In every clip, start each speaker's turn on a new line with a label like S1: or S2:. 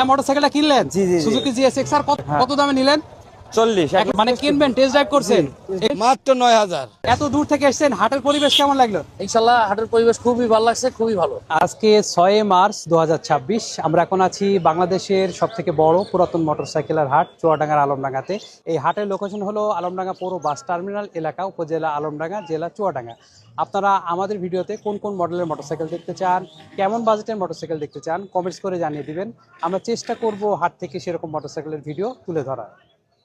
S1: মোটরসাইকেলটা কিনলেন?
S2: জি, জি, জি।
S1: Suzuki GSX-R কত দামে নিলেন?
S2: 40
S1: মানে কিনবেন, টেস্ট ড্রাইভ করছেন?
S2: মাত্র 9000।
S1: এত দূর থেকে এসেছেন, হাটের পরিবেশ কেমন লাগলো?
S3: ইনশাল্লাহ হাটের পরিবেশ খুবই ভালো লাগছে, খুবই ভালো।
S1: আজকে 6 মার্চ 2026, আমরা এখন আছি বাংলাদেশের সবথেকে বড় পুরাতন মোটরসাইকেলের হাট চুয়াডাঙ্গার আলমডাঙ্গাতে। এই হাটের লোকেশন হলো আলমডাঙ্গা পৌর বাস টার্মিনাল এলাকা, উপজেলা আলমডাঙ্গা, জেলা চুয়াডাঙ্গা। আপনারা আমাদের ভিডিওতে কোন কোন মডেলের মোটরসাইকেল দেখতে চান, কেমন বাজেটের মোটরসাইকেল দেখতে চান, কমেন্টস করে জানিয়ে দিবেন। আমরা চেষ্টা করব হাট থেকে সেরকম মোটরসাইকেলের ভিডিও তুলে ধরার।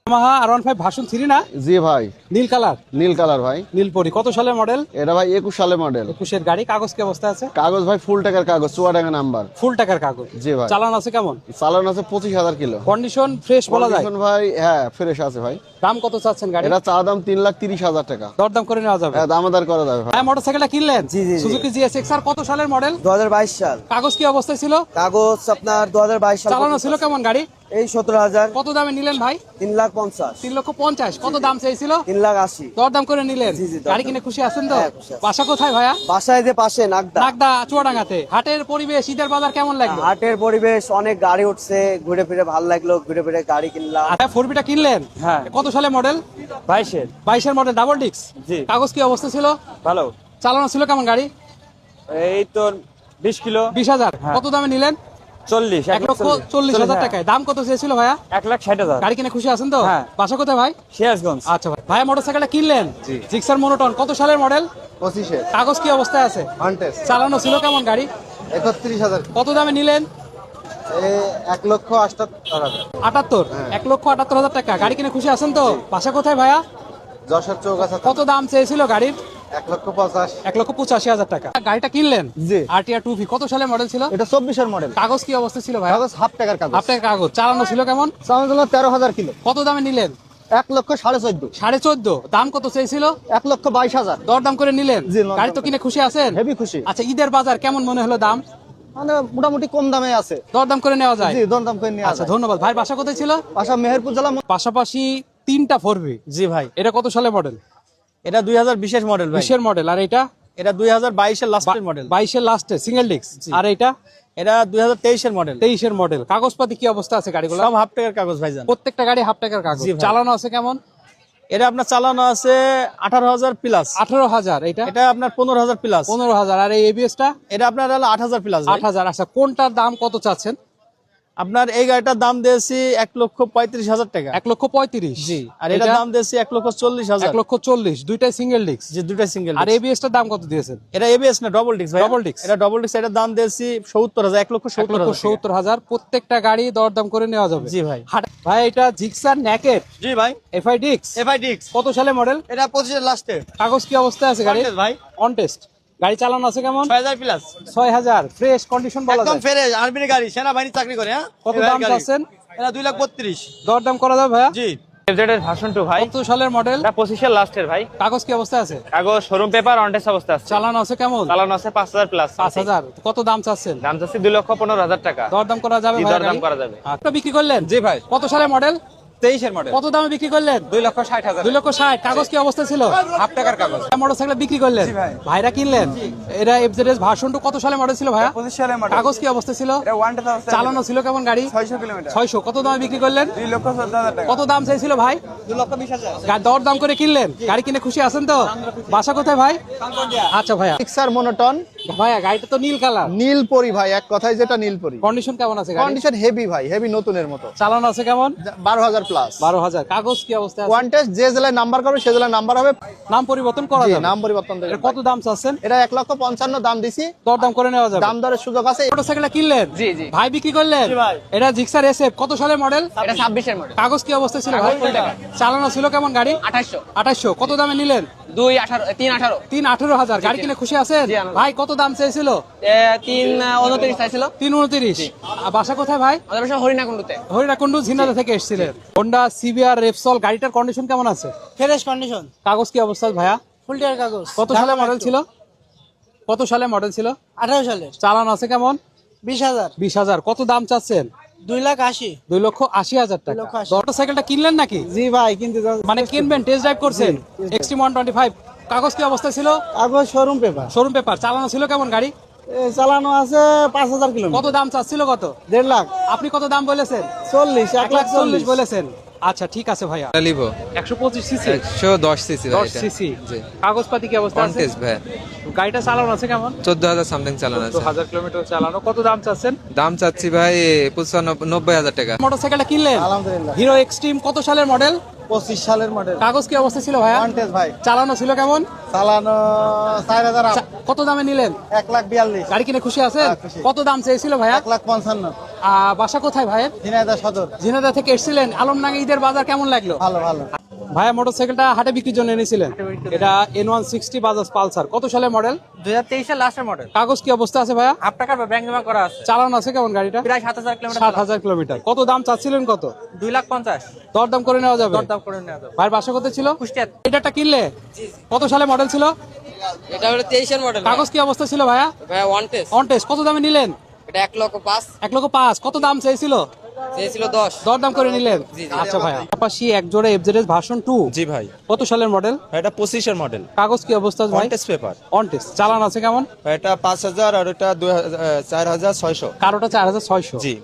S1: ইয়ামাহা R15 ভার্সন 3 না?
S4: জি ভাই,
S1: নীল কালার।
S4: নীল কালার ভাই।
S1: নীলপরি কত সালের মডেল?
S4: এটা ভাই 21 সালের মডেল।
S1: 21 গাড়ি। কাগজ কি অবস্থা আছে?
S4: কাগজ ভাই ফুল টাকার কাগজ, চুয়াডাঙ্গা নাম্বার।
S1: ফুল টাকার কাগজ।
S4: জি ভাই।
S1: চালান আছে কেমন?
S4: চালান আছে 25000 কিলো।
S1: কন্ডিশন ফ্রেশ বলা যায়?
S4: কন্ডিশন ভাই হ্যাঁ ফ্রেশ আছে ভাই।
S1: দাম কত চাচ্ছেন গাড়ি?
S4: এটা চা দাম 3,30,000 টাকা।
S1: দরদাম করে নেওয়া যাবে?
S4: হ্যাঁ দামাদার করা যাবে ভাই।
S1: হ্যাঁ, মোটরসাইকেলটা কিনলেন?
S2: জি, জি, জি।
S1: সুজুকি জিএসএক্সআর কত সালের মডেল?
S2: 2022 সাল।
S1: কাগজ কি অবস্থায় ছিল?
S2: কাগজ আপনার 2022 সাল।
S1: চালানো ছিল কেমন গাড়ি?
S2: এই 17,000।
S1: কত দামে নিলেন ভাই?
S2: 3,50,000।
S1: 3,50,000। কত দাম চাইছিল?
S2: 3,80,000।
S1: দরদাম করে নিলেন?
S2: জি, জি, দরদাম।
S1: গাড়ি কিনে খুশি আছেন তো?
S2: হ্যাঁ, খুশি আছি।
S1: বাসা কোথায় ভাইয়া?
S2: বাসায় যে পাশে নাগদা।
S1: নাগদা চুয়াডাঙ্গাতে। হাটের পরিবেশ, ঈদের বাজার কেমন লাগলো?
S2: হাটের পরিবেশ, অনেক গাড়ি উঠছে, ঘুরে ফিরে ভালো লাগলো, ঘুরে ফিরে গাড়ি কিনলাম।
S1: আচ্ছা, 4বিটা কিনলেন?
S2: হ্যাঁ।
S1: কত সালে মডেল?
S2: 22-এর।
S1: 22-এর মডেল, ডাবল ডিস্ক।
S2: জি।
S1: কাগজ কি অবস্থা ছিল?
S2: ভালো।
S1: চালানো ছিল কেমন গাড়ি?
S2: এই তো 20 কিলো।
S1: 20,000।
S2: হ্যাঁ।
S1: কত দামে নিলেন?
S2: 40।
S1: 1,40,000 টাকায়। দাম কত চেয়েছিল ভাইয়া?
S2: 1,60,000।
S1: গাড়ি কিনে খুশি আছেন তো?
S2: হ্যাঁ।
S1: বাসা কোথায় ভাই?
S2: সিরাজগঞ্জ।
S1: আচ্ছা ভাই। ভাইয়া মোটরসাইকেলটা কিনলেন?
S4: জি।
S1: জিক্সার মনোটন কত সালের মডেল?
S4: 25-এর
S1: কাগজ কি অবস্থায় আছে?
S4: কন্টেস্ট
S1: চালানো ছিল কেমন গাড়ি?
S4: 31,000।
S1: কত দামে নিলেন?
S4: 1,78,000।
S1: 78। 1,78,000 টাকা। গাড়ি কিনে খুশি আছেন তো? বাসা কোথায় ভাইয়া?
S4: যশোর চৌগাছা।
S1: কত দাম চেয়েছিল গাড়ির?
S4: 1,50,000।
S1: 1,85,000 টাকা। গাড়িটা কিনলেন?
S4: জি।
S1: RTR 2V কত সালের মডেল ছিল?
S4: এটা 24-এর মডেল।
S1: কাগজ কি অবস্থা ছিল ভাইয়া?
S4: কাগজ হাফ টাকার কাগজ।
S1: আপনার কাগজ। চালানো ছিল কেমন?
S4: চালান হলো 13,000 কিলো।
S1: কত দামে নিলেন?
S4: 1,14,500।
S1: 14.5। দাম কত চেয়েছিল?
S4: 1,22,000।
S1: দরদাম করে নিলেন?
S4: জি, দরদাম
S1: গাড়ি তো কিনে খুশি আছেন?
S4: হেভি খুশি।
S1: আচ্ছা, ঈদের বাজার কেমন মনে হলো দাম?
S4: মানে মোটামুটি কম দামে আছে।
S1: দরদাম করে নেওয়া যায়?
S4: জি দরদাম করে নিয়ে
S1: আচ্ছা,
S4: আসা।
S1: ধন্যবাদ ভাই। বাসা কোথায় ছিল?
S4: পাশা মেহেরপুর জেলা।
S1: পাশাপাশি 3টা 4V।
S3: জি ভাই,
S1: এটা কত সালে মডেল?
S3: এটা 2020-এর মডেল ভাই।
S1: 20-এর মডেল। আর এটা?
S3: এটা 2022-এর লাস্টের মডেল।
S1: 22-এর লাস্টে সিঙ্গেল ডিস্ক। আর এটা?
S3: এটা 2023-এর মডেল।
S1: 23-এর মডেল। কাগজপাতি কি অবস্থা আছে গাড়িগুলো?
S3: সব হাফ টাকার কাগজ ভাইজান।
S1: প্রত্যেকটা গাড়ি হাফ টাকার কাগজ।
S3: জি ভাই।
S1: চালানো আছে কেমন?
S3: এটা আপনার চালানো আছে 18,000 প্লাস।
S1: 18,000। এটা?
S3: এটা আপনার 15,000 প্লাস।
S1: 15,000। আর এই ABS-টা?
S3: এটা আপনার হলো 8,000 প্লাস।
S1: 8,000। আচ্ছা, কোনটার দাম কত চাচ্ছেন?
S3: আপনার এই গাড়িটার দাম দিয়েছি 1,35,000 টাকা।
S1: 1,35,000।
S3: জি। আর এটার দাম দিয়েছি 1,40,000।
S1: 1,40,000। দুইটাই সিঙ্গেল ডিস্ক।
S3: যে দুটো সিঙ্গেল।
S1: আর ABS-টার দাম কত দিয়েছেন?
S3: এটা এবিএস না, ডবল ডিস্ক ভাই।
S1: Double disc।
S3: এটা ডবল ডিস্ক। এটার দাম দিয়েছি 70,000। 1,70,000।
S1: 1,70,000। প্রত্যেকটা গাড়ি দরদাম করে নেওয়া যাবে?
S3: জি ভাই।
S1: ভাই, এটা জিক্সার নেকেড
S3: জি ভাই।
S1: FI disc.
S3: FI disc.
S1: কত সালে মডেল?
S3: এটা 25-এর লাস্টে।
S1: কাগজ কি অবস্থায় আছে গাড়ি?
S3: ভাই
S1: অন টেস্ট। গাড়ি চালানো আছে কেমন?
S3: 6,000 প্লাস।
S1: 6,000। ফ্রেশ কন্ডিশন বলা
S3: একদম
S1: যায়?
S3: ফ্রেশ আর্মির গাড়ি, সেনাবাহিনী চাকরি করে। হ্যাঁ।
S1: কত দাম চাচ্ছেন?
S3: এটা 2,32,000।
S1: দরদাম করা যাবে ভাইয়া?
S3: জি।
S5: এফজেড এর ভার্সন 2 ভাই।
S1: কত সালের মডেল?
S5: এটা 25-এর লাস্টের ভাই।
S1: কাগজ কি অবস্থায় আছে?
S5: কাগজ শোরুম পেপার অন টেস্ট অবস্থা আছে।
S1: চালানো আছে কেমন?
S5: চালানো আছে 5,000 প্লাস।
S1: 5,000। কত দাম চাচ্ছেন?
S5: দাম যাচ্ছে 2,15,000 টাকা।
S1: দরদাম করা যাবে
S5: জি,
S1: ভাইয়া?
S5: দরদাম
S1: গাড়ি?
S5: করা যাবে।
S1: আচ্ছা, বিক্রি করলেন?
S2: জি ভাই।
S1: কত সালের মডেল?
S2: 23-এর মডেল।
S1: কত দামে বিক্রি করলেন?
S2: 2,60,000।
S1: 2,60,000। কাগজ কি অবস্থা ছিল?
S2: হাফ টাকার কাগজ।
S1: মোটরসাইকেল বিক্রি করলেন?
S2: জি ভাই।
S1: ভাইরা কিনলেন? এটা FZS ভার্সন 2 কত সালে মডেল ছিল ভাইয়া?
S2: 25 সালের মডেল।
S1: কাগজ কি অবস্থা ছিল?
S2: এটা 1,000।
S1: চালানো ছিল কেমন গাড়ি?
S2: 600 কিলোমিটার।
S1: 600। কত দামে বিক্রি করলেন?
S2: 2,14,000 টাকা।
S1: কত দাম চাইছিল ভাই?
S2: 2,20,000।
S1: দর দাম করে কিনলেন? গাড়ি কিনে খুশি আছেন তো? বাসা কোথায় ভাই? আচ্ছা ভাইয়া।
S4: জিক্সার মনোটন
S1: ভাইয়া, গাড়িটা তো নীল কালার।
S4: নীলপরি ভাই, এক কথায় যেটা নীলপরি।
S1: কন্ডিশন কেমন আছে গাড়ি?
S4: কন্ডিশন হেভি ভাই, হেভি নতুনের মতো।
S1: চালানো আছে কেমন?
S4: 12,000 প্লাস।
S1: 12,000। কাগজ কি অবস্থা আছে?
S4: ওয়ান টেস্ট যে জেলায় নাম্বার করবে সে জেলায় নাম্বার হবে।
S1: নাম পরিবর্তন করা
S4: জি,
S1: যাবে?
S4: নাম পরিবর্তন দেবে।
S1: এর কত দাম চাচ্ছেন?
S4: এটা 1,55,000 দাম দিছি।
S1: দর দাম করে নেওয়া যাবে?
S4: দাম দরের সুযোগ আছে।
S1: মোটরসাইকেলটা কিনলেন?
S5: জি, জি।
S1: ভাই বিক্রি করলেন?
S3: জি ভাই।
S1: এটা জিক্সার SF কত সালের মডেল?
S5: এটা 26-এর মডেল।
S1: কাগজ কি অবস্থা ছিল ভাই? চালানো ছিল কেমন গাড়ি?
S5: 2800।
S1: 2800। কত দামে নিলেন?
S5: 3,18,000।
S1: 3,18,000। গাড়ি কিনে খুশি আছেন?
S5: জি, আলহামদুলিল্লাহ।
S1: ভাই কত দাম চেয়েছিল?
S5: 3,29 চাইছিল।
S1: 3,29। বাসা কোথায় ভাই?
S5: আমাদের বাসা হরিণাকুণ্ডুতে।
S1: হরিণাকুণ্ডু ঝিনাইদহ থেকে এসেছিলেন। হোন্ডা CBR রেপসল গাড়িটার কন্ডিশন কেমন আছে?
S2: Fresh condition.
S1: কাগজ কি অবস্থা ভাইয়া?
S2: ফুল টাকার কাগজ।
S1: কত সালে মডেল ছিল? কত সালে মডেল ছিল?
S2: 18 সালের।
S1: চালানো আছে কেমন?
S2: 20,000।
S1: 20,000। কত দাম চাচ্ছেন?
S2: 2,80,000।
S1: 2,80,000 টাকা।
S2: 2,80,000
S1: মোটরসাইকেলটা কিনলেন নাকি?
S2: জি ভাই, কিন্তু
S1: মানে কিনবেন, টেস্ট ড্রাইভ করছেন? Xtreme 125। কাগজ কি অবস্থা ছিল?
S2: কাগজ শোরুম পেপার।
S1: Showroom paper. চালানো ছিল কেমন গাড়ি?
S3: চালানো আছে 5,000 কিলোমিটার।
S1: কত দাম চাচ্ছিল কত?
S3: 1.5 লাখ।
S1: আপনি কত দাম বলেছেন?
S3: 40,
S1: 1,40,000 বলেছেন। আচ্ছা ঠিক আছে ভাইয়া।
S6: লিভো
S1: 125 সিসি
S6: 110 সিসি
S1: 10 সিসি
S6: জি
S1: কাগজপাতি কি অবস্থা আছে?
S6: কন্টেস্ট ভাই
S1: গাড়িটা চালানো আছে কেমন?
S6: 14,000 সামথিং চালানো আছে
S1: 1000 কিলোমিটার চালানো। কত দাম চাচ্ছেন?
S6: দাম চাচ্ছি ভাই 95,000 টাকা
S1: মোটরসাইকেলটা কিনলেন
S3: আলহামদুলিল্লাহ।
S1: হিরো এক্সট্রিম কত সালের মডেল?
S3: 25 সালের মডেল।
S1: কাগজ কি অবস্থা ছিল ভাইয়া?
S3: কন্টেস্ট ভাই।
S1: চালানো ছিল কেমন?
S3: চালানো 4,000 আপ।
S1: কত দামে নিলেন?
S3: 1,42,000।
S1: গাড়ি কিনে খুশি আছেন?
S3: হ্যাঁ, খুশি।
S1: কত দাম চেয়েছিল ভাইয়া?
S3: 1,55,000।
S1: বাসা কোথায় ভাইয়ের?
S3: ঝিনাইদহ সদর।
S1: ঝিনাইদহ থেকে এসেছিলেন। আলমডাঙ্গা ঈদের বাজার কেমন লাগলো?
S3: ভালো ভালো।
S1: ভাইয়া মোটরসাইকেলটা হাটে বিক্রির জন্য এনেছিলেন, এটা N160 বাজাজ পালসার। কত সালের মডেল?
S5: 2023 এর লাস্টের মডেল।
S1: কাগজ কি অবস্থা আছে ভাইয়া?
S5: হাফ টাকার ব্যাংক জমা করা আছে।
S1: চালানো আছে কেমন গাড়িটা?
S5: প্রায় 7,000 কিলোমিটার।
S1: 7,000 কিলোমিটার। কত দাম চাচ্ছিলেন কত?
S5: 2,50,000
S1: দরদাম করে নেওয়া যাবে?
S5: দরদাম করে নেওয়া যাবে।
S1: ভাইয়ের বাসা কোথায় ছিল?
S5: কুষ্টিয়া।
S1: এটাটা কিনলে কত সালে মডেল ছিল?
S5: এটা হলো 23 এর মডেল।
S1: কাগজ কি অবস্থা ছিল ভাইয়া?
S5: ভাই ওয়ান টেস্ট।
S1: On test. কত দামে নিলেন?
S5: এটা 1,05,000
S1: 1,05,000। কত দাম চেয়েছিল?
S5: চেয়েছিল 10।
S1: দরদাম করে নিলেন? আচ্ছা ভাইয়া। পাশাপাশি এক জোড়া FZS ভার্সন 2
S7: জি ভাই,
S1: কত সালের মডেল?
S7: এটা 25-এর মডেল,
S1: কাগজ কি অবস্থা ভাই?
S7: Contest paper.
S1: On test. চালান আছে কেমন?
S7: এটা 5,000 আর এটা 4,600।
S1: কারোটা 4,600।
S7: জি,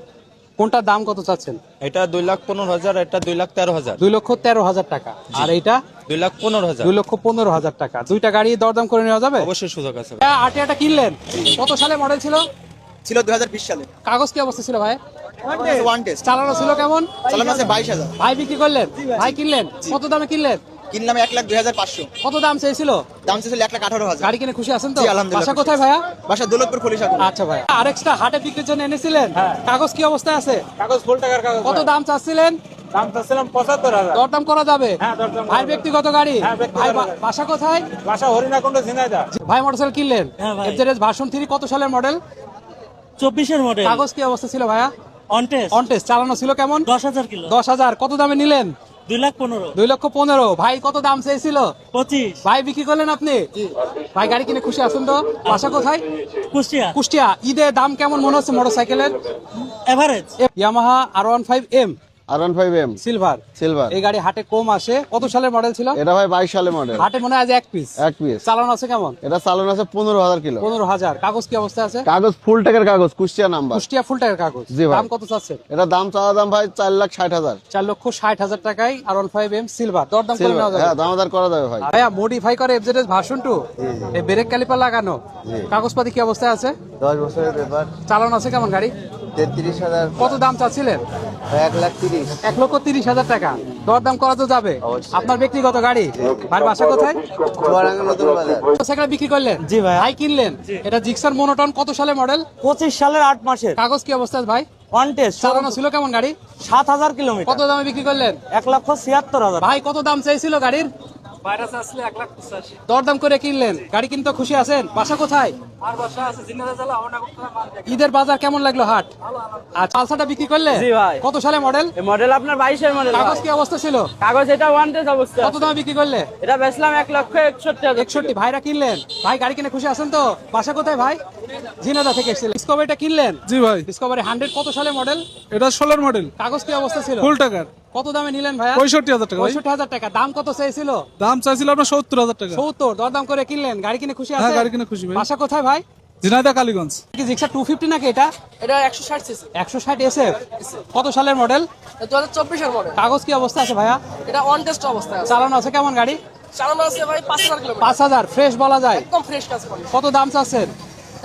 S1: কোনটার দাম কত চাচ্ছেন?
S7: এটা 2,15,000, এটা 2,13,000।
S1: 2,13,000 টাকা। আর এইটা
S7: 2,15,000।
S1: 2,15,000 টাকা। দুইটা গাড়ি দরদাম করে নেওয়া যাবে?
S7: অবশ্যই সুযোগ আছে।
S1: আটিয়াটা কিনলেন কত সালে মডেল ছিল?
S2: ছিল 2020 সালে।
S1: কাগজ কি অবস্থা ছিল ভাই?
S2: One test.
S1: চালানো ছিল কেমন?
S2: চালানো আছে 22,000।
S1: ভাই বিক্রি করলেন? ভাই কিনলেন কত দামে কিনলেন?
S2: কিনলাম 1,02,500।
S1: কত দাম চেয়েছিল?
S2: দাম ছিল 1,18,000।
S1: গাড়ি কিনে খুশি আছেন তো?
S2: জি, আলহামদুলিল্লাহ
S1: বাসা
S2: খুশি
S1: কোথায় ভাইয়া?
S2: বাসা দৌলতপুর খলিশা।
S1: আচ্ছা ভাই, আরেকটা হাটে বিক্রির জন্য এনেছিলেন, কাগজ কি অবস্থায় আছে?
S3: কাগজ ফুল টাকার কাগজ।
S1: কত দাম চাচ্ছিলেন?
S3: দাম চাচ্ছিলাম 75,000।
S1: দরদাম করা যাবে?
S3: হ্যাঁ, দরদাম করা
S1: ভাই
S3: যাবে।
S1: ব্যক্তিগত গাড়ি?
S3: হ্যাঁ, ব্যক্তিগত
S1: ভাই
S3: গাড়ি।
S1: বাসা কোথায়?
S3: বাসা হরিণাকুণ্ড ঝিনাইদহ।
S1: ভাই মোটরসাইকেল কিনলেন
S8: হ্যাঁ ভাই।
S1: FZS ভার্সন 3 কত সালের মডেল?
S8: 24-এর মডেল।
S1: কাগজ কি অবস্থা ছিল ভাইয়া?
S8: অনটেস্ট।
S1: On test. চালানো ছিল কেমন?
S8: 10,000 কিলো।
S1: 10,000। কত দামে নিলেন?
S8: 2,15,000।
S1: 2,15,000। ভাই কত দাম চেয়েছিল?
S8: 25।
S1: ভাই বিক্রি করলেন আপনি? ভাই গাড়ি কিনে খুশি আছেন তো? বাসা কোথায়?
S8: কুষ্টিয়া।
S1: কুষ্টিয়া। ঈদে দাম কেমন মনে হচ্ছে মোটরসাইকেলের?
S8: Average.
S1: Yamaha R15M
S9: R15M
S1: silver.
S9: Silver.
S1: এই গাড়ি হাটে কম আসে। কত সালের মডেল ছিল?
S9: এটা ভাই 22 সালের মডেল,
S1: হাটে মনে হয় আজ এক পিস।
S9: এক পিস।
S1: চালানো আছে কেমন?
S9: এটা চালানো আছে 15,000 কিলো।
S1: 15,000। কাগজ কি অবস্থা আছে?
S9: কাগজ ফুল টাকার কাগজ, কুষ্টিয়া নাম্বার।
S1: কুষ্টিয়া ফুল টাকার কাগজ।
S9: জি ভাই।
S1: দাম কত চাচ্ছেন?
S9: এটা দাম চাওয়া দাম ভাই 4,60,000।
S1: 4,60,000 টাকায় R15M সিলভার। দরদাম করে নেওয়া
S9: সিলভার, হ্যাঁ
S1: যাবে?
S9: দামাদার করা যাবে ভাই।
S1: ভাইয়া মডিফাই করে FZS ভার্সন 2, এই ব্রেক ক্যালিপার লাগানো, কাগজপাতি কি অবস্থায় আছে?
S9: 10 বছরের পেপার,
S1: চালানো আছে কেমন গাড়ি?
S9: 33,000।
S1: কত দাম চাচ্ছিলেন?
S9: 1,30,000।
S1: 1,30,000 টাকা। দরদাম করা তো যাবে? আপনার ব্যক্তিগত গাড়ি? ভাই বাসা কোথায়?
S9: চুয়াডাঙ্গা নতুন বাজার।
S1: মোটরসাইকেল বিক্রি করলেন?
S8: জি ভাই।
S1: ভাই কিনলেন? এটা জিক্সার মোনোটন কত সালে মডেল?
S8: 25 সালের 8 মাসের।
S1: কাগজ কি অবস্থা ভাই?
S8: অনটেস্ট।
S1: চালানো ছিল কেমন গাড়ি?
S8: 7,000 কিলোমিটার।
S1: কত দামে বিক্রি করলেন?
S8: 1,76,000।
S1: ভাই কত দাম চাইছিল গাড়ির? দরদাম করে কিনলেন। গাড়ি কিনতে খুশি আছেন? বাসা কোথায়? ঈদের বাজার কেমন লাগলো হাট? আচ্ছা, পালসারটা বিক্রি করলে?
S5: জি ভাই।
S1: কত সালে মডেল?
S5: এই মডেল আপনার 22 এর মডেল।
S1: কাগজ কি অবস্থা ছিল?
S5: কাগজ এটা ওয়ান টেস্ট অবস্থা।
S1: কত দামে বিক্রি করলে?
S5: এটা বেচলাম 1,61,000।
S1: 61। ভাইরা কিনলেন? ভাই গাড়ি কিনে খুশি আছেন তো? বাসা কোথায় ভাই? ঝিনাইদহ থেকে এসেছিলেন। ডিসকভারিটা কিনলেন?
S3: জি ভাই,
S1: ডিসকভারি 100 কত সালে মডেল?
S3: এটা 16 মডেল,
S1: কাগজ কি অবস্থা ছিল?
S3: ফুল টাকার,
S1: কত দামে নিলেন ভাইয়া?
S3: 65,000 টাকা ভাই।
S1: 65,000 টাকা। দাম কত চেয়েছিল?
S3: দাম চাইছিল আপনার 70,000 টাকা।
S1: 70। দরদাম করে কিনলেন। গাড়ি কিনে খুশি
S3: হ্যাঁ,
S1: আছেন?
S3: গাড়ি কিনে খুশি ভাই।
S1: বাসা কোথায় ভাই?
S3: ঝিনাইদহ কালীগঞ্জ।
S1: কি জিক্সার 250 নাকি এটা?
S5: এটা 160 সিসি।
S1: 160 SF। কত সালের মডেল?
S5: 2024 এর মডেল।
S1: কাগজ কি অবস্থা আছে ভাইয়া?
S5: এটা অন টেস্ট অবস্থায় আছে।
S1: চালানো আছে কেমন গাড়ি?
S5: চালানো আছে ভাই 5,000 কিলোমিটার।
S1: 5,000। ফ্রেশ বলা যায়?
S5: একদম ফ্রেশ কাজ করে।
S1: কত দাম চাচ্ছেন?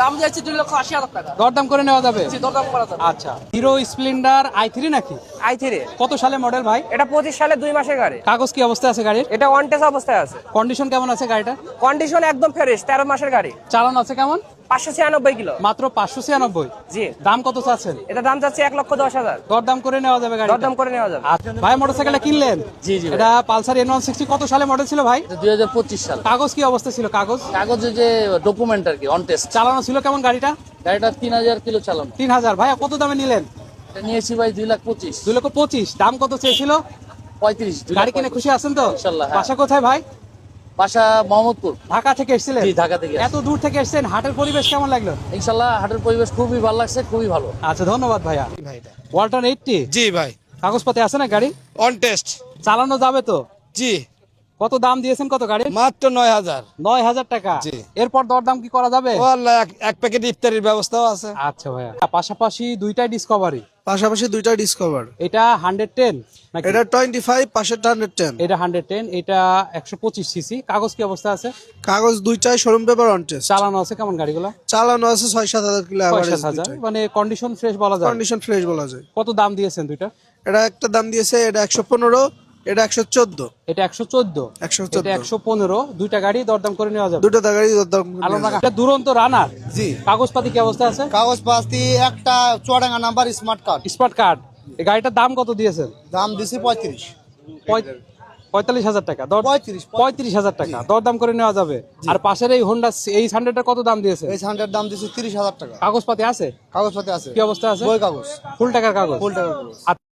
S5: দাম যাচ্ছে 2,80,000 টাকা।
S1: দরদাম করে নেওয়া যাবে?
S5: জি, দরদাম করা যাবে।
S1: আচ্ছা। হিরো স্প্লেন্ডার i3 নাকি?
S5: i3
S1: কত সালে মডেল ভাই?
S5: এটা 25 সালে 2 মাসের গাড়ি।
S1: কাগজ কি অবস্থা আছে গাড়ির?
S5: এটা ওয়ান টেস্ট অবস্থায় আছে।
S1: কন্ডিশন কেমন আছে গাড়িটা?
S5: কন্ডিশন একদম ফ্রেশ, 13 মাসের গাড়ি।
S1: চালানো আছে কেমন?
S5: 596 কিলো।
S1: মাত্র 596।
S5: জি।
S1: দাম কত চাচ্ছেন?
S5: এটা দাম যাচ্ছে 1,10,000।
S1: দরদাম করে নেওয়া যাবে গাড়ি?
S5: দরদাম করে নেওয়া যাবে।
S1: আচ্ছা। ভাই মোটরসাইকেলটা কিনলেন?
S8: জি জি।
S1: এটা পালসার N160 কত সালে মডেল ছিল ভাই?
S8: 2025 সাল।
S1: কাগজ কি অবস্থা ছিল? কাগজ
S8: কাগজে যে ডকুমেন্ট আর কি অনটেস্ট।
S1: চালানো ছিল কেমন গাড়িটা?
S8: গাড়িটা 3,000 কিলো চালানো।
S1: 3,000। ভাইয়া কত দামে নিলেন?
S8: এটা নিয়েছি ভাই 2,25,000।
S1: 2,25,000। দাম কত চেয়েছিল?
S8: 35।
S1: গাড়ি কিনে খুশি আছেন তো?
S8: ইনশাল্লাহ, হ্যাঁ।
S1: বাসা কোথায় ভাই?
S8: বাসা মোহাম্মদপুর।
S1: ঢাকা থেকে এসেছিলেন?
S8: জি, ঢাকা থেকে
S1: এত দূর থেকে এসেছেন, হাটের পরিবেশ কেমন লাগলো?
S8: ইনশাল্লাহ হাটের পরিবেশ খুবই ভালো লাগছে, খুবই ভালো।
S1: আচ্ছা, ধন্যবাদ ভাইয়া। ওয়ালটন 80।
S7: জি ভাই,
S1: কাগজপাতি আছে না গাড়ি?
S7: On test.
S1: চালানো যাবে তো?
S7: জি,
S1: কত দাম দিয়েছেন কত গাড়ি?
S7: মাত্র 9,000।
S1: 9,000 টাকা।
S7: জি।
S1: এরপর দরদাম কি করা যাবে?
S7: ও আল্লাহ, এক প্যাকেট ইফতারির ব্যবস্থাও আছে।
S1: আচ্ছা ভাইয়া, পাশাপাশি দুইটাই ডিসকভারি।
S10: পাশাপাশি দুইটা ডিসকভার।
S1: এটা 110 নাকি?
S10: এটা 25, পাশেরটা 110।
S1: এটা 110, এটা 125 সিসি। কাগজ কি অবস্থা আছে?
S10: কাগজ দুইটাই শোরুম পেপার অন টেস্ট।
S1: চালানো আছে কেমন গাড়িগুলো?
S10: চালানো আছে 6-7 হাজার কিলো এভারেজ।
S1: 6,000, মানে কন্ডিশন ফ্রেশ বলা যায়।
S10: কন্ডিশন ফ্রেশ বলা যায়।
S1: কত দাম দিয়েছেন দুইটা?
S10: এটা একটা দাম দিয়েছে, এটা 115, এটা 114।
S1: এটা 114,
S10: 114।
S1: এটা 115। দুইটা গাড়ি দরদাম করে নেওয়া যাবে।
S10: দুটো গাড়ি দরদাম।
S1: আলমডাঙ্গা এটা দুরন্ত রানার।
S4: জি।
S1: কাগজপাতি কি অবস্থা আছে?
S4: কাগজ পাতি একটা Chuadanga number smart card,
S1: spot card. এই গাড়িটার দাম কত দিয়েছেন?
S4: দাম দিছি 35।
S1: 45,000 টাকা। 35,000 টাকা দরদাম করে নেওয়া যাবে। আর পাশের এই হোন্ডা এই 100 কত দাম দিয়েছে?
S4: এই 100 দাম দিছি 30,000 টাকা।
S1: কাগজপাতি আছে?
S4: কাগজ পাতি আছে,
S1: কি অবস্থা আছে?
S4: বই কাগজ,
S1: ফুল টাকার কাগজ।
S4: ফুল টাকা কাগজ।